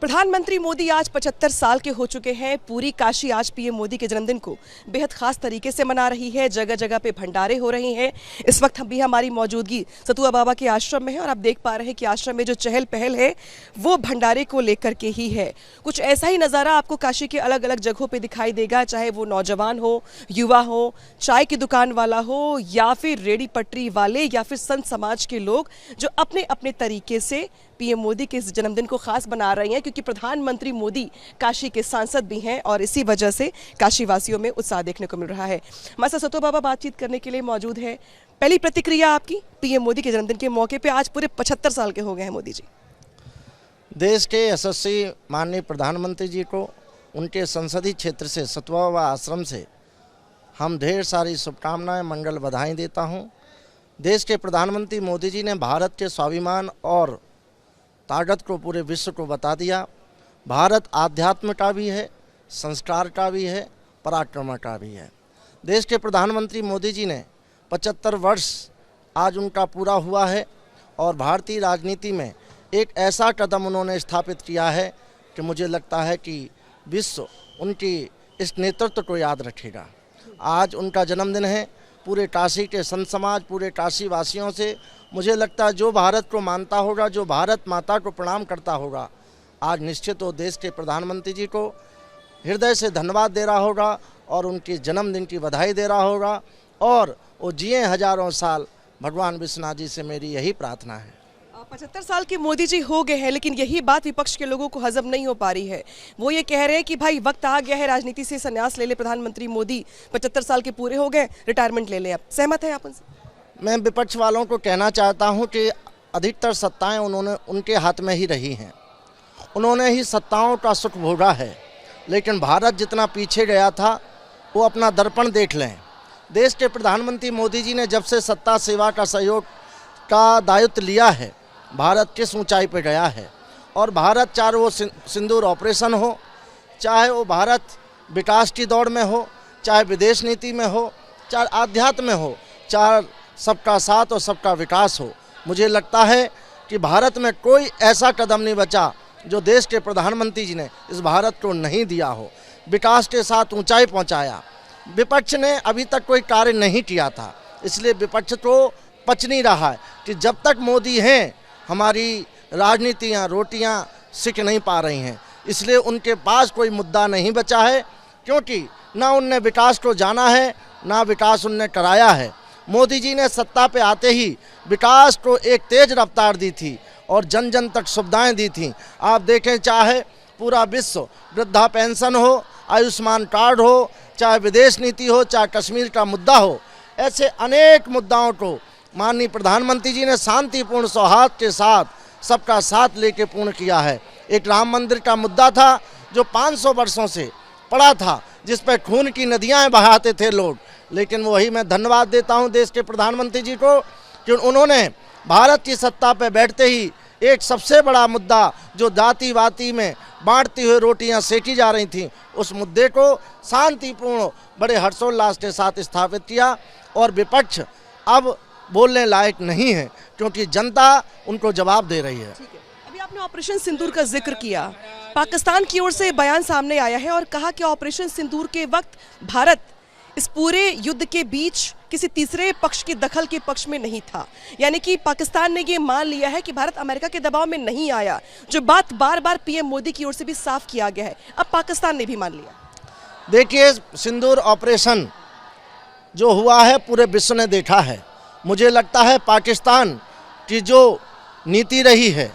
प्रधानमंत्री मोदी आज 75 साल के हो चुके हैं। पूरी काशी आज पीएम मोदी के जन्मदिन को बेहद खास तरीके से मना रही है। जगह जगह पे भंडारे हो रहे हैं। इस वक्त हमारी मौजूदगी सतुआ बाबा के आश्रम में है और आप देख पा रहे हैं कि आश्रम में जो चहल पहल है वो भंडारे को लेकर के ही है। कुछ ऐसा ही नज़ारा आपको काशी के अलग अलग जगहों पर दिखाई देगा, चाहे वो नौजवान हो, युवा हो, चाय की दुकान वाला हो, या फिर रेडी पटरी वाले, या फिर संत समाज के लोग जो अपने अपने तरीके से पीएम मोदी के इस जन्मदिन को खास बना रहे हैं, क्योंकि प्रधानमंत्री मोदी काशी के सांसद भी हैं और इसी वजह से काशी वासियों में उत्साह देखने को मिल रहा है। हमारे साथ सतुआ बाबा बातचीत करने के लिए मौजूद है। पहली प्रतिक्रिया आपकी पीएम मोदी के जन्मदिन के मौके पे, आज पूरे 75 साल के हो गए हैं मोदी जी। देश के यशस्वी माननीय प्रधानमंत्री जी को उनके संसदीय क्षेत्र से सतुआ बाबा आश्रम से हम ढेर सारी शुभकामनाएं, मंगल बधाई देता हूं। देश के प्रधानमंत्री मोदी जी ने भारत के स्वाभिमान और ताकत को पूरे विश्व को बता दिया। भारत आध्यात्म का भी है, संस्कार का भी है, पराक्रम का भी है। देश के प्रधानमंत्री मोदी जी ने 75 वर्ष आज उनका पूरा हुआ है और भारतीय राजनीति में एक ऐसा कदम उन्होंने स्थापित किया है कि मुझे लगता है कि विश्व उनकी इस नेतृत्व को याद रखेगा। आज उनका जन्मदिन है। पूरे काशी के संत समाज, पूरे काशी वासियों से मुझे लगता है जो भारत को मानता होगा, जो भारत माता को प्रणाम करता होगा, आज निश्चित वो देश के प्रधानमंत्री जी को हृदय से धन्यवाद दे रहा होगा और उनके जन्मदिन की बधाई दे रहा होगा और वो जिए हजारों साल। भगवान विश्वनाथ जी से मेरी यही प्रार्थना है। 75 साल के मोदी जी हो गए हैं, लेकिन यही बात विपक्ष के लोगों को हजम नहीं हो पा रही है। वो ये कह रहे हैं कि भाई वक्त आ गया है, राजनीति से संन्यास ले ले प्रधानमंत्री मोदी। 75 साल के पूरे हो गए, रिटायरमेंट ले लें। आप सहमत हैं आप उनसे? मैं विपक्ष वालों को कहना चाहता हूं कि अधिकतर सत्ताएं उनके हाथ में ही रही हैं। उन्होंने ही सत्ताओं का सुख भोगा है, लेकिन भारत जितना पीछे गया था वो अपना दर्पण देख लें। देश के प्रधानमंत्री मोदी जी ने जब से सत्ता सेवा का सहयोग का दायित्व लिया है, भारत किस ऊंचाई पर गया है। और भारत, चाहे वो सिंदूर ऑपरेशन हो, चाहे वो भारत विकास की दौड़ में हो, चाहे विदेश नीति में हो, चाहे आध्यात्म में हो, चाहे सबका साथ और सबका विकास हो, मुझे लगता है कि भारत में कोई ऐसा कदम नहीं बचा जो देश के प्रधानमंत्री जी ने इस भारत को नहीं दिया हो। विकास के साथ ऊंचाई पहुंचाया। विपक्ष ने अभी तक कोई कार्य नहीं किया था, इसलिए विपक्ष को पच नहीं रहा है कि जब तक मोदी हैं हमारी राजनीतियाँ, रोटियाँ सिक नहीं पा रही हैं। इसलिए उनके पास कोई मुद्दा नहीं बचा है, क्योंकि ना उनने विकास को जाना है, ना विकास उनने कराया है। मोदी जी ने सत्ता पे आते ही विकास को एक तेज रफ्तार दी थी और जन जन तक सुविधाएं दी थी। आप देखें, चाहे पूरा विश्व वृद्धा पेंशन हो, आयुष्मान कार्ड हो, चाहे विदेश नीति हो, चाहे कश्मीर का मुद्दा हो, ऐसे अनेक मुद्दाओं को माननीय प्रधानमंत्री जी ने शांतिपूर्ण सौहार्द के साथ सबका साथ लेके पूर्ण किया है। एक राम मंदिर का मुद्दा था जो 500 वर्षों से पड़ा था, जिस पर खून की नदियाँ बहाते थे लोग, लेकिन वही मैं धन्यवाद देता हूं देश के प्रधानमंत्री जी को कि उन्होंने भारत की सत्ता पर बैठते ही एक सबसे बड़ा मुद्दा जो जाति वाति में बांटती हुई रोटियां सेकी जा रही थीं, उस मुद्दे को शांतिपूर्ण बड़े हर्षोल्लास के साथ स्थापित किया। और विपक्ष अब बोलने लायक नहीं है, क्योंकि जनता उनको जवाब दे रही है। अभी आपने ऑपरेशन सिंदूर का जिक्र किया। पाकिस्तान की ओर से बयान सामने आया है और कहा कि ऑपरेशन सिंदूर के वक्त भारत इस पूरे युद्ध के बीच किसी तीसरे पक्ष की दखल के पक्ष में नहीं था। यानी कि पाकिस्तान ने ये मान लिया है कि भारत अमेरिका के दबाव में नहीं आया, जो बात बार बार पीएम मोदी की ओर से भी साफ किया गया है। अब पाकिस्तान ने भी मान लिया। देखिए, सिंदूर ऑपरेशन जो हुआ है पूरे विश्व ने देखा है। मुझे लगता है पाकिस्तान की जो नीति रही है,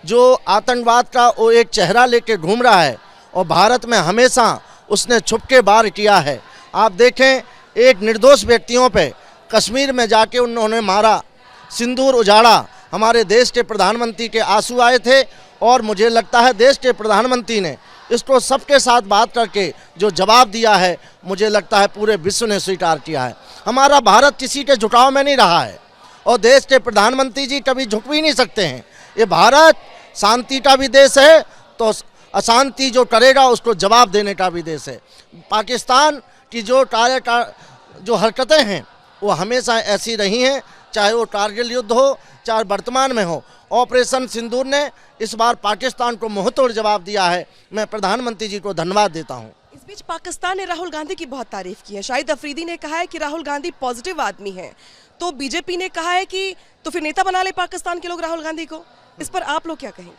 जो आतंकवाद का वो एक चेहरा लेके घूम रहा है, और भारत में हमेशा उसने छुपके वार किया है। आप देखें, एक निर्दोष व्यक्तियों पे कश्मीर में जाके उन्होंने मारा, सिंदूर उजाड़ा। हमारे देश के प्रधानमंत्री के आंसू आए थे और मुझे लगता है देश के प्रधानमंत्री ने इसको सबके साथ बात करके जो जवाब दिया है, मुझे लगता है पूरे विश्व ने स्वीकार किया है। हमारा भारत किसी के झुकाव में नहीं रहा है और देश के प्रधानमंत्री जी कभी झुक भी नहीं सकते हैं। ये भारत शांति का भी देश है, तो अशांति जो करेगा उसको जवाब देने का भी देश है। पाकिस्तान की जो हरकतें हैं वो हमेशा ऐसी रही हैं, चाहे वो कारगिल युद्ध हो, चाहे वर्तमान में हो। ऑपरेशन सिंदूर ने इस बार पाकिस्तान को मुंहतोड़ जवाब दिया है। मैं प्रधानमंत्री जी को धन्यवाद देता हूँ। इस बीच पाकिस्तान ने राहुल गांधी की बहुत तारीफ की है। शाहिद अफरीदी ने कहा है कि राहुल गांधी पॉजिटिव आदमी हैं, तो बीजेपी ने कहा है कि तो फिर नेता बना ले पाकिस्तान के लोग राहुल गांधी को। इस पर आप लोग क्या कहेंगे?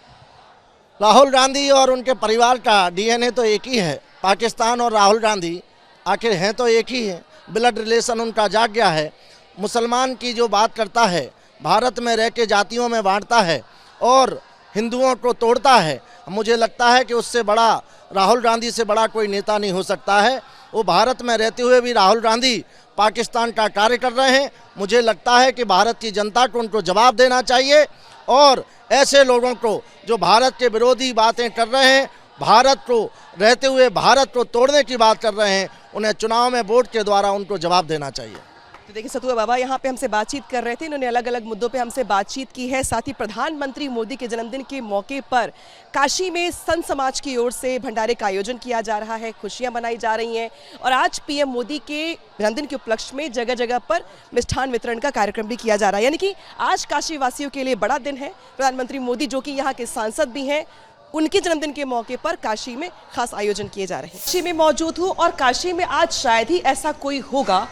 राहुल गांधी और उनके परिवार का डीएनए तो एक ही है। पाकिस्तान और राहुल गांधी आखिर हैं तो एक ही है, ब्लड रिलेशन उनका जाग गया है। मुसलमान की जो बात करता है, भारत में रह के जातियों में बांटता है और हिंदुओं को तोड़ता है, मुझे लगता है कि उससे बड़ा, राहुल गांधी से बड़ा कोई नेता नहीं हो सकता है। वो भारत में रहते हुए भी राहुल गांधी पाकिस्तान का कार्य कर रहे हैं। मुझे लगता है कि भारत की जनता को उनको जवाब देना चाहिए और ऐसे लोगों को जो भारत के विरोधी बातें कर रहे हैं, भारत को रहते हुए भारत को तोड़ने की बात कर रहे हैं, उन्हें चुनाव में वोट के द्वारा उनको जवाब देना चाहिए। तो देखिए, सतुआ बाबा यहाँ पे हमसे बातचीत कर रहे थे। इन्होंने अलग अलग मुद्दों पे हमसे बातचीत की है। साथ ही प्रधानमंत्री मोदी के जन्मदिन के मौके पर काशी में संत समाज की ओर से भंडारे का आयोजन किया जा रहा है, खुशियां मनाई जा रही हैं और आज पीएम मोदी के जन्मदिन के उपलक्ष्य में जगह जगह पर मिष्ठान वितरण का कार्यक्रम भी किया जा रहा है। यानी कि आज काशी वासियों के लिए बड़ा दिन है। प्रधानमंत्री मोदी, जो कि यहाँ के सांसद भी हैं, उनके जन्मदिन के मौके पर काशी में खास आयोजन किए जा रहे हैं। काशी में मौजूद हूँ और काशी में आज शायद ही ऐसा कोई होगा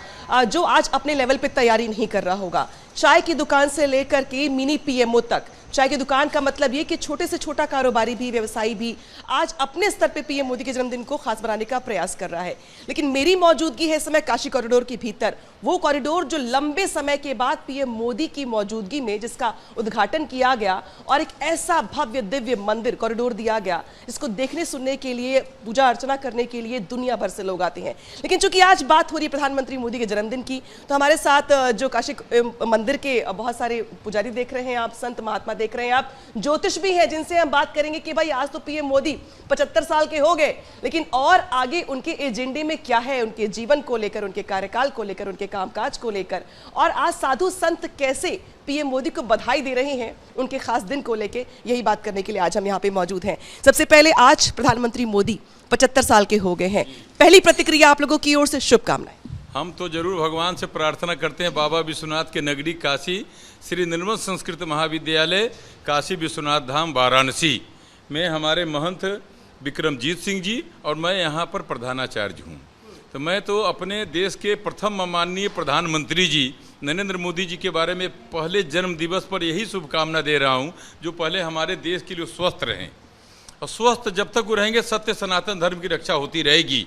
जो आज अपने लेवल पे तैयारी नहीं कर रहा होगा। चाय की दुकान से लेकर के मिनी पीएमओ तक, चाय की दुकान का मतलब ये कि छोटे से छोटा कारोबारी भी, व्यवसायी भी आज अपने स्तर पे पीएम मोदी के जन्मदिन को खास बनाने का प्रयास कर रहा है। लेकिन मेरी मौजूदगी है इस समय काशी कॉरिडोर के भीतर, वो कॉरिडोर जो लंबे समय के बाद पीएम मोदी की मौजूदगी में जिसका उद्घाटन किया गया और एक ऐसा भव्य दिव्य मंदिर कॉरिडोर दिया गया जिसको देखने सुनने के लिए, पूजा अर्चना करने के लिए दुनिया भर से लोग आते हैं। लेकिन चूंकि आज बात हो रही है प्रधानमंत्री मोदी के जन्मदिन की, तो हमारे साथ जो काशी मंदिर के बहुत सारे पुजारी देख रहे हैं आप, संत महात्मा देख रहे हैं आप, ज्योतिष भी हैं जिनसे हम बात करेंगे कि भाई आज तो पीएम मोदी 75 साल के हो गए, लेकिन और आगे उनके एजेंडे में क्या है, उनके जीवन को लेकर, उनके कार्यकाल को लेकर, उनके कामकाज को लेकर, और आज साधु संत कैसे पीएम मोदी को बधाई दे रहे हैं उनके खास दिन को लेकर, यही बात करने के लिए आज हम यहाँ पे मौजूद हैं। सबसे पहले आज प्रधानमंत्री मोदी 75 साल के हो गए हैं, पहली प्रतिक्रिया आप लोगों की ओर से शुभकामनाएं। हम तो जरूर भगवान से प्रार्थना करते हैं, बाबा विश्वनाथ के नगरी काशी, श्री निर्मल संस्कृत महाविद्यालय काशी विश्वनाथ धाम वाराणसी में हमारे महंत विक्रमजीत सिंह जी और मैं यहाँ पर प्रधानाचार्य हूँ। तो मैं तो अपने देश के प्रथम माननीय प्रधानमंत्री जी नरेंद्र मोदी जी के बारे में पहले जन्म दिवस पर यही शुभकामना दे रहा हूँ, जो पहले हमारे देश के लिए स्वस्थ रहें और स्वस्थ जब तक वो रहेंगे सत्य सनातन धर्म की रक्षा होती रहेगी।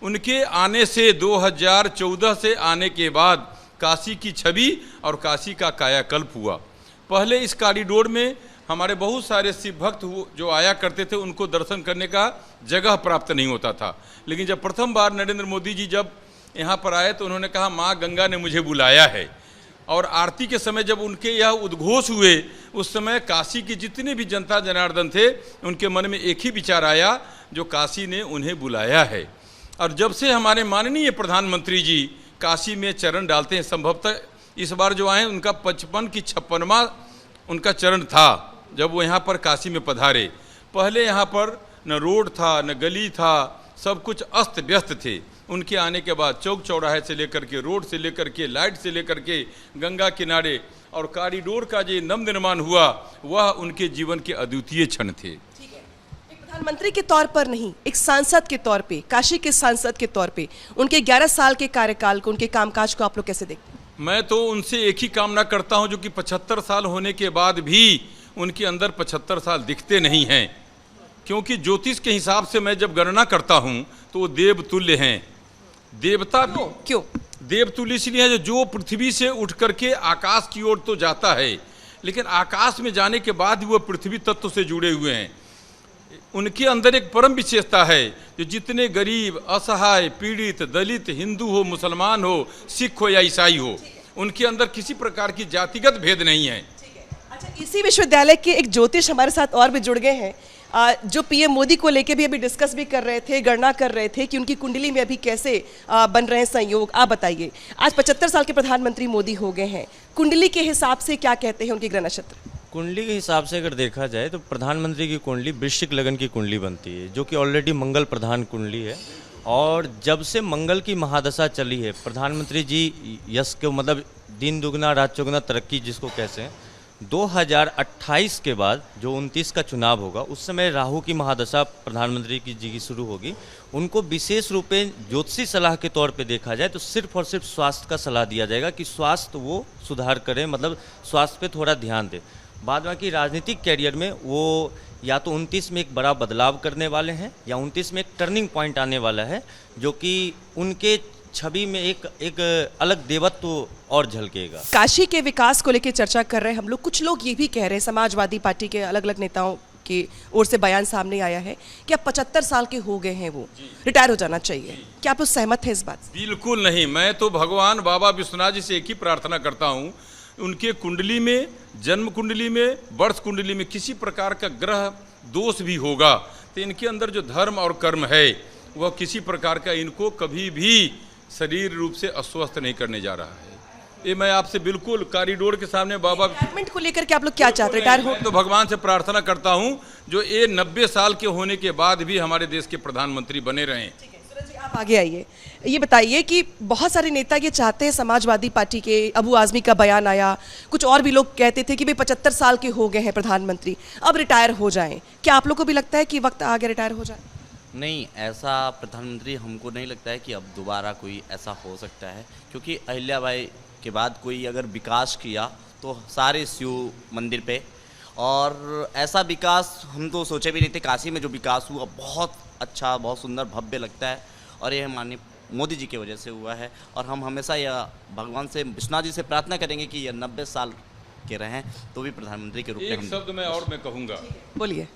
उनके आने से 2014 से आने के बाद काशी की छवि और काशी का कायाकल्प हुआ। पहले इस कॉरिडोर में हमारे बहुत सारे शिव भक्त जो आया करते थे उनको दर्शन करने का जगह प्राप्त नहीं होता था, लेकिन जब प्रथम बार नरेंद्र मोदी जी जब यहाँ पर आए तो उन्होंने कहा माँ गंगा ने मुझे बुलाया है, और आरती के समय जब उनके यह उद्घोष हुए उस समय काशी की जितने भी जनता जनार्दन थे उनके मन में एक ही विचार आया, जो काशी ने उन्हें बुलाया है। और जब से हमारे माननीय प्रधानमंत्री जी काशी में चरण डालते हैं, संभवतः इस बार जो आए उनका 55 की 56वां उनका चरण था जब वो यहाँ पर काशी में पधारे। पहले यहाँ पर न रोड था न गली था, सब कुछ अस्त व्यस्त थे। उनके आने के बाद चौक चौराहे से लेकर के, रोड से लेकर के, लाइट से लेकर के, गंगा किनारे और कॉरिडोर का जो नव निर्माण हुआ वह उनके जीवन के अद्वितीय क्षण थे। प्रधानमंत्री के तौर पर नहीं, एक सांसद के तौर पे, काशी के सांसद के तौर पे उनके 11 साल के कार्यकाल को, उनके कामकाज को आप लोग कैसे देखते हैं? मैं तो उनसे एक ही कामना करता हूं, जो कि 75 साल होने के बाद भी उनके अंदर 75 साल दिखते नहीं हैं, क्योंकि ज्योतिष के हिसाब से मैं जब गणना करता हूं तो वो देवतुल्य हैं। देवता क्यों देवतुल्य इसलिए है जो पृथ्वी से उठ करके आकाश की ओर तो जाता है, लेकिन आकाश में जाने के बाद भी वो पृथ्वी तत्व से जुड़े हुए हैं। उनके अंदर एक परम विशेषता है, जो जितने गरीब, असहाय, पीड़ित, दलित, हिंदू हो, मुसलमान हो, सिख हो या ईसाई हो, उनके अंदर किसी प्रकार की जातिगत भेद नहीं है। अच्छा, इसी विश्वविद्यालय के एक ज्योतिष हमारे साथ और भी जुड़ गए हैं, जो पीएम मोदी को लेके भी अभी डिस्कस भी कर रहे थे, गणना कर रहे थे कि उनकी कुंडली में अभी कैसे बन रहे हैं संयोग। आप बताइए, आज 75 साल के प्रधानमंत्री मोदी हो गए हैं, कुंडली के हिसाब से क्या कहते हैं उनकी ग्रह नक्षत्र? कुंडली के हिसाब से अगर देखा जाए तो प्रधानमंत्री की कुंडली वृश्चिक लगन की कुंडली बनती है, जो कि ऑलरेडी मंगल प्रधान कुंडली है। और जब से मंगल की महादशा चली है, प्रधानमंत्री जी यश को मतलब दिन दुगना रात चौगुना तरक्की जिसको कहते हैं, 2028 के बाद जो 29 का चुनाव होगा उस समय राहु की महादशा प्रधानमंत्री जी की शुरू होगी। उनको विशेष रूप से ज्योतिषी सलाह के तौर पे देखा जाए तो सिर्फ और सिर्फ स्वास्थ्य का सलाह दिया जाएगा कि स्वास्थ्य वो सुधार करें, मतलब स्वास्थ्य पे थोड़ा ध्यान दें। बाद बाकी राजनीतिक कैरियर में वो या तो 29 में एक बड़ा बदलाव करने वाले हैं या 29 में एक टर्निंग पॉइंट आने वाला है जो कि उनके छवि में एक अलग देवत्व और झलकेगा। काशी के विकास को लेकर चर्चा कर रहे हैं हम लोग। कुछ लोग ये भी कह रहे हैं, समाजवादी पार्टी के अलग अलग नेताओं की ओर से बयान सामने आया है कि अब 75 साल के हो गए हैं, वो रिटायर हो जाना चाहिए। क्या आप लोग सहमत हैं इस बात से? बिल्कुल नहीं। मैं तो भगवान बाबा विश्वनाथ जी से एक ही प्रार्थना करता हूँ, उनके कुंडली में, जन्म कुंडली में, वर्ष कुंडली में किसी प्रकार का ग्रह दोष भी होगा तो इनके अंदर जो धर्म और कर्म है वह किसी प्रकार का इनको कभी भी शरीर रूप से अस्वस्थ नहीं करने जा रहा है। ये मैं आपसे बिल्कुल कॉरिडोर के सामने बाबा रिटायरमेंट को लेकर के आप लोग क्या चाहते हैं? रिटायर हो तो भगवान से प्रार्थना करता हूँ जो ये 90 साल के होने के बाद भी हमारे देश के प्रधानमंत्री बने रहें। सूरज जी, आप आगे आइए। ये बताइए कि बहुत सारे नेता ये चाहते हैं, समाजवादी पार्टी के अबू आजमी का बयान आया, कुछ और भी लोग कहते थे कि भाई 75 साल के हो गए हैं प्रधानमंत्री, अब रिटायर हो जाएं। क्या आप लोग को भी लगता है कि वक्त आ गया रिटायर हो जाए? नहीं, ऐसा प्रधानमंत्री हमको नहीं लगता है कि अब दोबारा कोई ऐसा हो सकता है, क्योंकि अहिल्याबाई के बाद कोई अगर विकास किया तो सारे शिव मंदिर पे, और ऐसा विकास हम तो सोचे भी नहीं थे। काशी में जो विकास हुआ बहुत अच्छा, बहुत सुंदर, भव्य लगता है, और ये माननीय मोदी जी की वजह से हुआ है। और हम हमेशा यह भगवान से, विश्वनाथ जी से प्रार्थना करेंगे कि यह 90 साल के रहें तो भी प्रधानमंत्री के रूप में। एक शब्द मैं और मैं कहूँगा, बोलिए।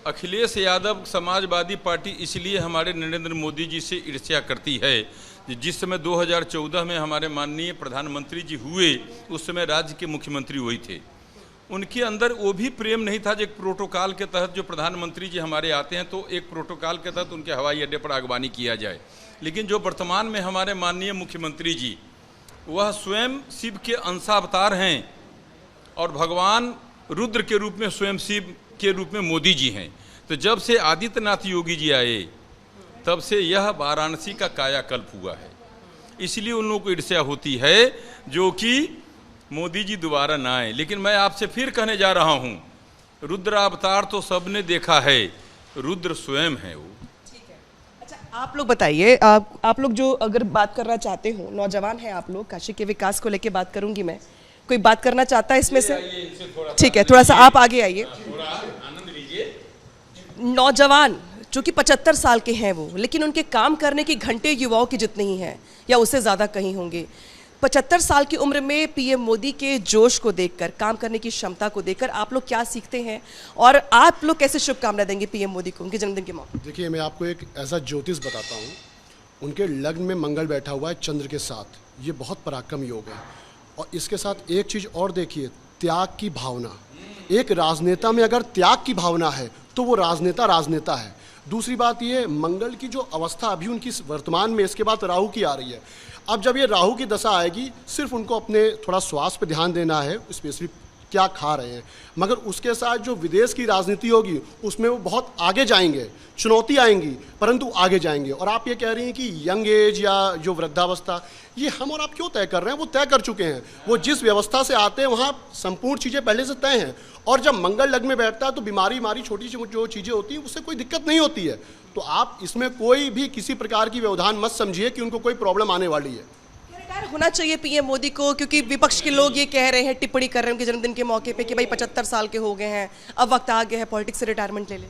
अखिलेश यादव समाजवादी पार्टी इसलिए हमारे नरेंद्र मोदी जी से ईर्ष्या करती है। जिस समय 2014 में हमारे माननीय प्रधानमंत्री जी हुए उस समय राज्य के मुख्यमंत्री वही थे। उनके अंदर वो भी प्रेम नहीं था जो एक प्रोटोकॉल के तहत जो प्रधानमंत्री जी हमारे आते हैं तो एक प्रोटोकॉल के तहत उनके हवाई अड्डे पर आगवानी किया जाए। लेकिन जो वर्तमान में हमारे माननीय मुख्यमंत्री जी, वह स्वयं शिव के अंशावतार हैं और भगवान रुद्र के रूप में स्वयं शिव के रूप में मोदी जी हैं। तो जब से आदित्यनाथ योगी जी आए तब से यह वाराणसी का कायाकल्प हुआ है। इसलिए उन लोगों को ईर्ष्या होती है जो कि मोदी जी दोबारा ना आए। लेकिन मैं आपसे फिर कहने जा रहा हूँ, रुद्र अवतार तो सबने देखा है, रुद्र स्वयं है वो। अच्छा, आप लोग बताइए, आप लोग जो अगर बात करना चाहते हो, नौजवान हैं आप लोग, काशी के विकास को लेकर बात करूंगी मैं, कोई बात करना चाहता है इसमें से? ठीक है, थोड़ा सा आप आगे आइए। नौजवान जो कि 75 साल के हैं वो, लेकिन उनके काम करने की घंटे युवाओं की जितनी ही हैं या उससे ज़्यादा कहीं होंगे। 75 साल की उम्र में पीएम मोदी के जोश को देखकर, काम करने की क्षमता को देखकर आप लोग क्या सीखते हैं और आप लोग कैसे शुभकामना देंगे पीएम मोदी को उनके जन्मदिन के मौके? देखिए, मैं आपको एक ऐसा ज्योतिष बताता हूँ। उनके लग्न में मंगल बैठा हुआ है चंद्र के साथ, ये बहुत पराक्रम योग है। और इसके साथ एक चीज़ और देखिए, त्याग की भावना। एक राजनेता में अगर त्याग की भावना है तो वो राजनेता है। दूसरी बात ये, मंगल की जो अवस्था अभी उनकी वर्तमान में, इसके बाद राहु की आ रही है। अब जब ये राहु की दशा आएगी, सिर्फ उनको अपने थोड़ा स्वास्थ्य पे ध्यान देना है, स्पेशली क्या खा रहे हैं, मगर उसके साथ जो विदेश की राजनीति होगी उसमें वो बहुत आगे जाएंगे। चुनौती आएंगी परंतु आगे जाएंगे। और आप ये कह रही हैं कि यंग एज या जो वृद्धावस्था, ये हम और आप क्यों तय कर रहे हैं? वो तय कर चुके हैं। वो जिस व्यवस्था से आते हैं वहाँ संपूर्ण चीज़ें पहले से तय हैं। और जब मंगल लग्न में बैठता है तो बीमारी छोटी जो चीज़ें होती हैं उससे कोई दिक्कत नहीं होती है। तो आप इसमें कोई भी किसी प्रकार की व्यवधान मत समझिए कि उनको कोई प्रॉब्लम आने वाली है। रिटायर होना चाहिए पीएम मोदी को, क्योंकि विपक्ष के लोग ये कह रहे हैं, टिप्पणी कर रहे हैं उनके जन्मदिन के मौके पे कि भाई 75 साल के हो गए हैं, अब वक्त आ गया है पॉलिटिक्स से रिटायरमेंट ले ले।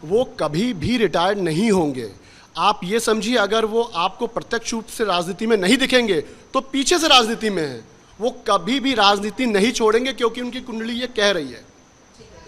वो कभी भी रिटायर्ड नहीं होंगे। आप ये समझिए, अगर वो आपको प्रत्यक्ष रूप से राजनीति में नहीं दिखेंगे तो पीछे से राजनीति में है। वो कभी भी राजनीति नहीं छोड़ेंगे क्योंकि उनकी कुंडली ये कह रही है।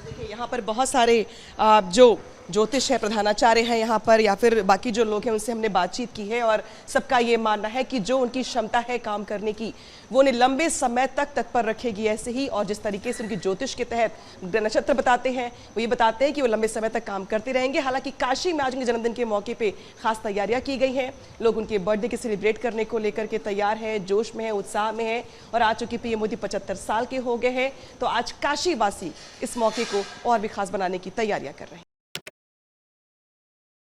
देखिए, यहाँ पर बहुत सारे जो ज्योतिष है, प्रधानाचार्य हैं यहाँ पर, या फिर बाकी जो लोग हैं उनसे हमने बातचीत की है और सबका ये मानना है कि जो उनकी क्षमता है काम करने की, वो उन्हें लंबे समय तक तत्पर रखेगी ऐसे ही। और जिस तरीके से उनकी ज्योतिष के तहत नक्षत्र बताते हैं, वो ये बताते हैं कि वो लंबे समय तक काम करते रहेंगे। हालांकि काशी में आज उनके जन्मदिन के मौके पे खास तैयारियां की गई हैं। लोग उनके बर्थडे के सेलिब्रेट करने को लेकर के तैयार है, जोश में है, उत्साह में है। और आज चूंकि पीएम मोदी 75 साल के हो गए हैं तो आज काशीवासी इस मौके को और भी खास बनाने की तैयारियां कर रहे हैं।